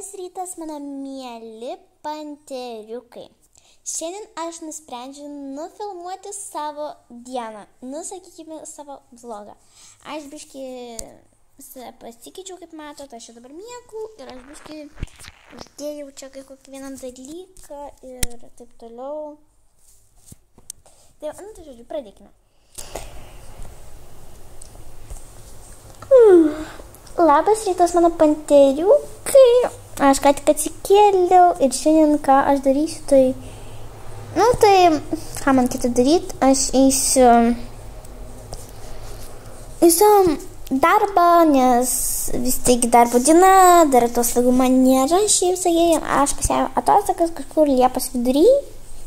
Labas rytas, mano mieli panteriukai. Šiandien aš nusprendžiu nufilmuoti savo dieną, sakykime, savo vlogą. Aš biškį pasikeičiau, kaip matot, aš čia dabar miegu ir aš biškį uždėjau čia kokį vieną dalyką ir taip toliau. Tai žodžiu, pradėkime. Labas rytas, mano panteriukai. Aš ką tik atsikėliau ir šiandien ką aš darysiu, ką man kitą daryti, aš eisiu darbą, nes vis tiek darbo diena, dar atostogų man nėra, šiaip sakėjau, aš pasiėmiau atostogas kažkur Liepos vidury,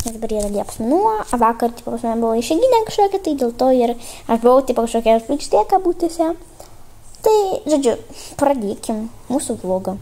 nes dabar yra Liepos mėnuo, vakar pas mane buvo išeiginė kažkokia, tai dėl to ir aš buvau kažkokia žvaigždė kabutėse. Tai, žodžiu, pradėkim mūsų vlogą.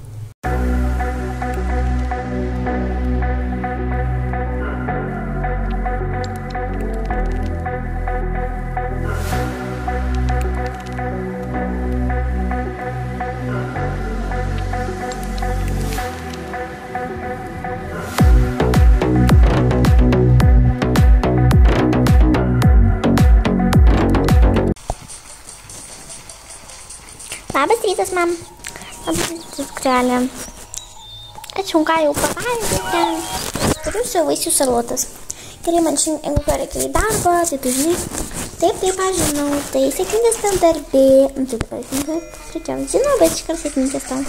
Labas rytas, mam. Labas rytas, krelė. Aš ką jau pavalgyti. Turiu su vaisių salotas. Gerai, man šiandien, jeigu reikia į darbą, tai tu žinai. Taip, aš žinau. Tai sėkmės tam darbė. Tai dabar žinau, bet iškart sėkmės tam.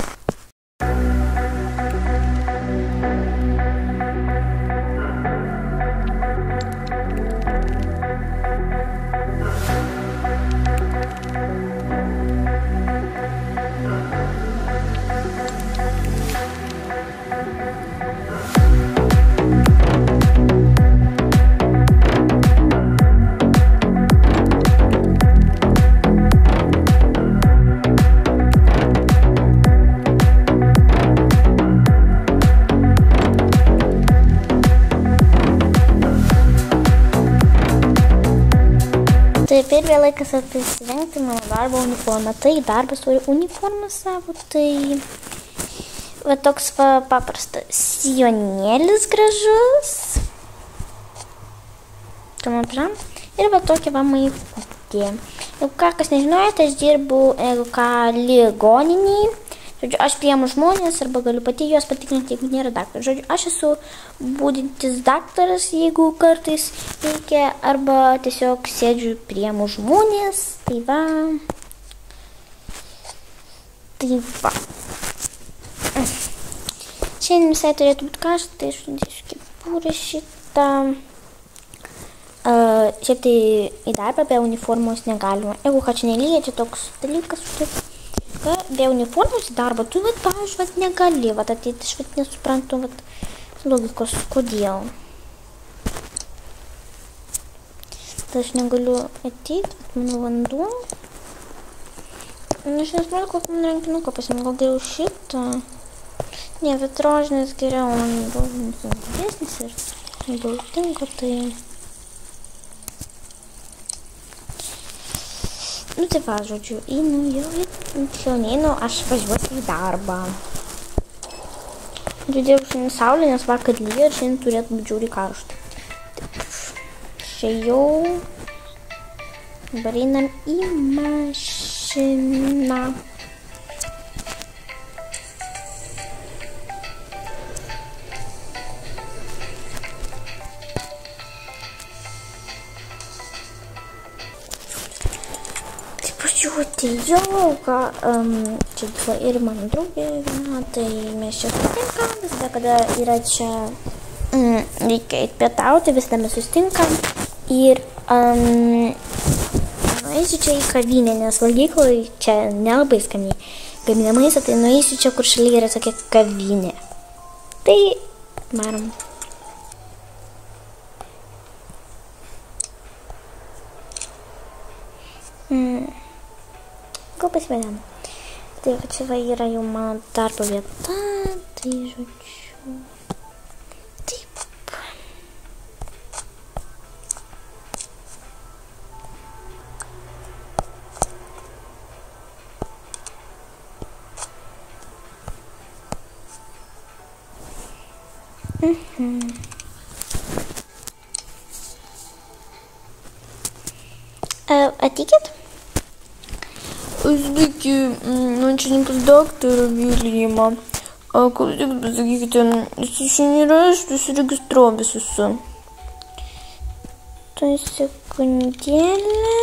Taip ir vėl laikas apsirengti mano darbo uniformą. Tai darbas turi uniformą savo, tai va toks paprastas sijonėlis gražus. Ir va tokia va maikutė. Jeigu kas nežinojate, aš dirbu, ligoniniai. Žodžiu, aš priimu žmonės arba galiu pati juos patikrinti, jeigu nėra daktaras. Žodžiu, aš esu budintis daktaras, jeigu kartais reikia, arba tiesiog sėdžiu priimu žmonės. Tai va. Šiandien visai turėtų būti karšta, tai aš dėsiu kepurę šitą. Šiaip tai į darbą be uniformos negalima. Jeigu ką čia nelyja, čia toks dalykas. Be uniformos į darbą, tu, pavyzdžiui, negali ateiti, aš nesuprantu logikos, kodėl. Tai aš negaliu ateiti, mano vanduo. Aš nesuprantu, kokį man rankinuką pasiimti, gal geriau šitą. Ne, bet rožinis geriau, man rožinis didesnis ir labiau tinka, tai... Tai va, žodžiu, šiandien aš važiuosiu į darbą. Žiūrėjau šiandien saulė, nes vakar lyja ir šiandien turėtų būti žiauriai karšta. Išėjau. Dabar einam į mašiną. Atėjau, čia buvo ir mano draugė, tai mes čia susitinkam, visada, kada yra čia, reikia eiti pietauti, visada mes susitinkam ir nueisiu čia į kavinę, nes valgykloje čia nelabai skaniai gamina maistą, tai nueisiu čia, kur šalia yra tokia kavinė. Tai varom. Gal pasvedėm. Tai čia va yra jau mano darbo vieta, tai žodžiu. Taip. Ateikit? Sveiki, čia pas daktarą Viljamą. Klausyk, pasakykite, jis šiandien yra susiregistravęs esu. Tai sekundėlę.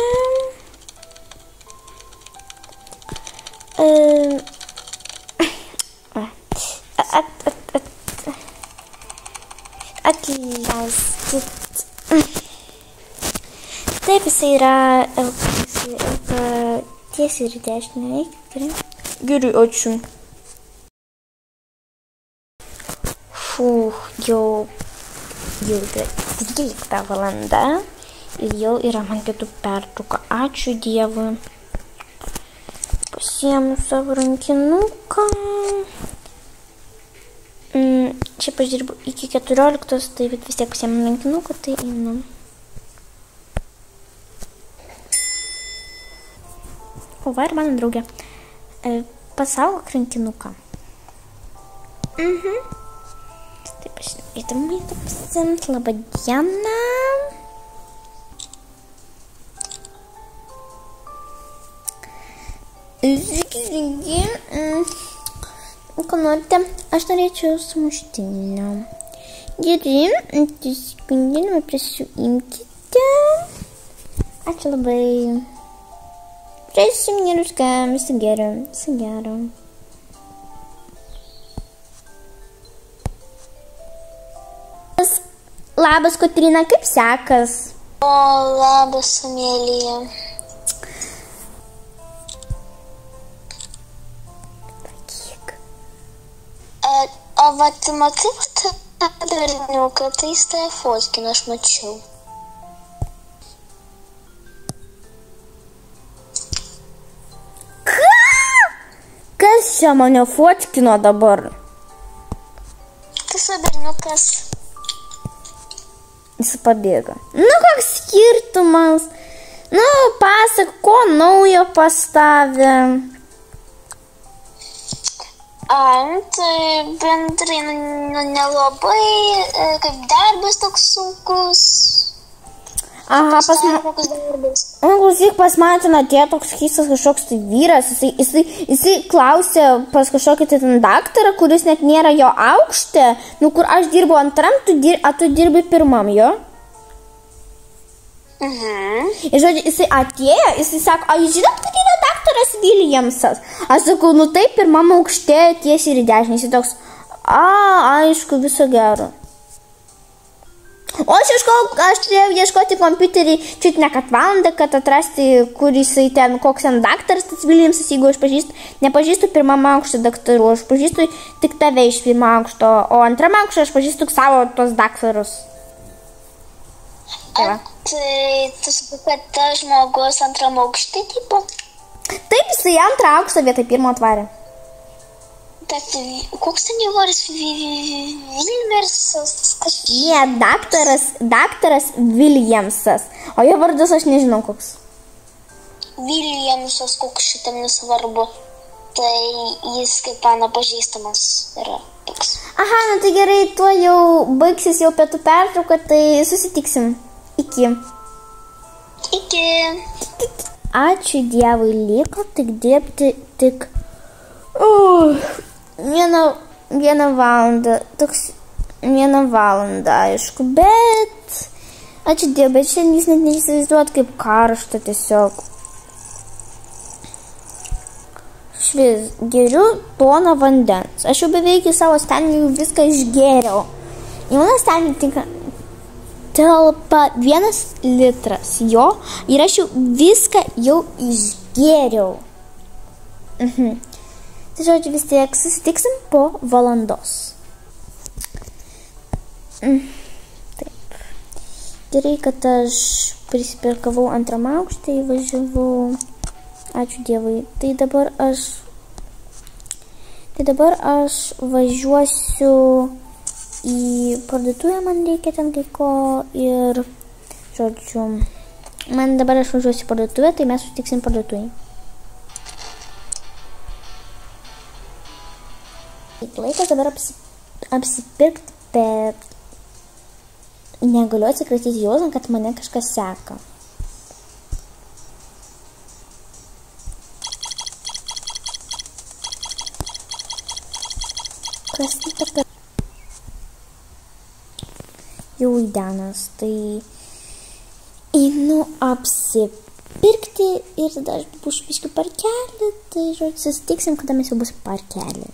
Atleiskit. Taip, jisai yra tiesiai ir dešinė. Gerai, ačiū. Jau 12 valanda ir jau yra man pietų pertrauka. Ačiū Dievui. Pasiėmu savo rankinuką. Šiaip aš dirbu iki 14, tai vis tiek pasiėmu rankinuką, tai einu. O va ir mano draugė. Pasaugok rankinuką. Taip, aš norėtų maistą pasiimt. Labą dieną. Sveiki. Ką norite? Aš norėčiau sumuštinio. Gerai, sekundėlę prisiimkite. Ačiū labai. Prisiminėliuska, visi gero. Labas, Kotryna, kaip sekas? O, labas, Amelija. O, vat, matai, tą berniuką, tai jis tave fotkino, aš mačiau. Kas čia mane fotkino dabar? Tas berniukas. Jis pabėga. Koks skirtumas? Pasak, ko naujo pastavė? Tai bendrai, nelabai, kaip darbas toks sunkus. Aha, klausyk, pas mane ten atėjo toks keistas kažkoks tai vyras, jisai klausė pas kažkokį tai ten daktarą, kuris net nėra jo aukšte, kur aš dirbu antram, tu dirbi pirmam, jo? Ir žodžiu, jisai atėjo, jisai sako, o jūs žinot, kad yra daktaras Viljamsas? Aš sakau, taip, pirmam aukšte tiesiai ir dešinį, jisai toks, aišku, viso gero. O aš turėjau ieškoti kompiuterį čiut ne kad valandą, kad atrasti, kur jisai ten, koks ten daktaras, tas Viljamsas, jeigu aš nepažįstu pirmam aukšto daktarų, aš pažįstu tik tave iš pirmam aukšto, o antram aukšto aš pažįstu savo tos daktarus. Tai tu sakai, kad tas žmogus antram aukšte tipo? Taip, jisai antrą aukštą vietą pirmo atvarė. Bet koks ten jau varas Vilmersas? Ne, daktaras Viljamsas. O jo vardas aš nežinau koks. Viljamsas, koks šitam nesvarbu. Tai jis kaip mano pažįstamas yra toks. Aha, tai gerai, tuo jau baigsis jau pietų pertrauka, tai susitiksim. Iki. Ačiū Dievui, liko tik dirbti tik vieną valandą, aišku, bet ačiū Dievui, bet šiandien jūs net neįsivaizduot kaip karšta tiesiog. Švis, geriu toną vandens. Aš jau beveik į savo stenį viską išgėriau. Į mano stenį telpa 1 litras jo ir aš jau viską jau išgėriau. Tai žodžiu, vis tiek susitiksim po valandos. Taip. Gerai, kad aš prisipirkavau antram aukštą, įvažiavau. Ačiū Dievui. Tai dabar aš važiuosiu į parduotuvę, man reikia ten kai ko ir, žodžiu, dabar aš važiuosiu į parduotuvę, tai mes susitiksim parduotuvėj. Laikas dabar apsipirkti, bet negaliu atsikratyti jausmą, kad mane kažkas seka. Kas tai? Jau įdenas, tai einu apsipirkti ir tada aš bus biškį parkelį, tai žodžiu, susitiksim, kada mes jau bus parkelį.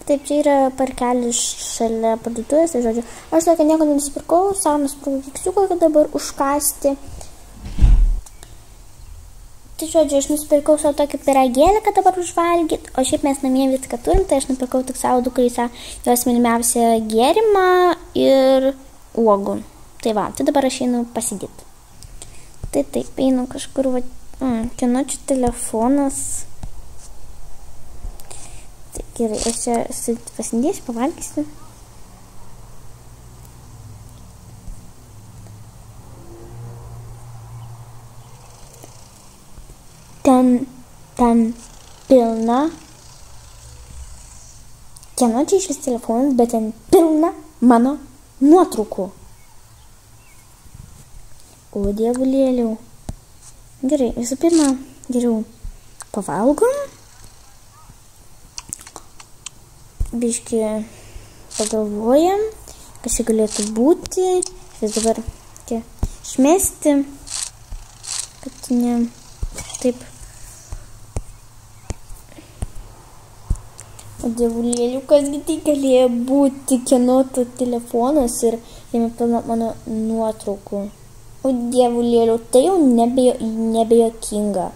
Taip, čia yra parkelis šalia parduotuvės, tai žodžiu, aš tokia nieko nenusipirkau, savo nusipirkau keksiuką, kad dabar užkasti. Tai žodžiu, aš nusipirkau savo tokį pyragėlį, kad dabar užvalgyt, o šiaip mes namie viską turim, tai aš nupirkau tik savo dukrai jos mylimiausią gėrimą ir uogų. Tai va, tai dabar aš einu pasidėti. Tai taip, einu kažkur, va, kieno čia telefonas. Tai gerai, aš čia pasidėsiu, pavalgysiu. Ten pilna. Kieno čia išvis telefonas, bet ten pilna mano nuotraukų. O dievulėliau. Gerai, visų pirma, geriau pavalgom. Biškį pagalvojam, kas čia galėtų būti. Vis dabar čia išmesti, kad ne taip. O dievulėlių, kasgi tai galėjo būti, kieno to telefonas ir jame pilna mano nuotraukų. O dievulėlių, tai jau nebejokinga.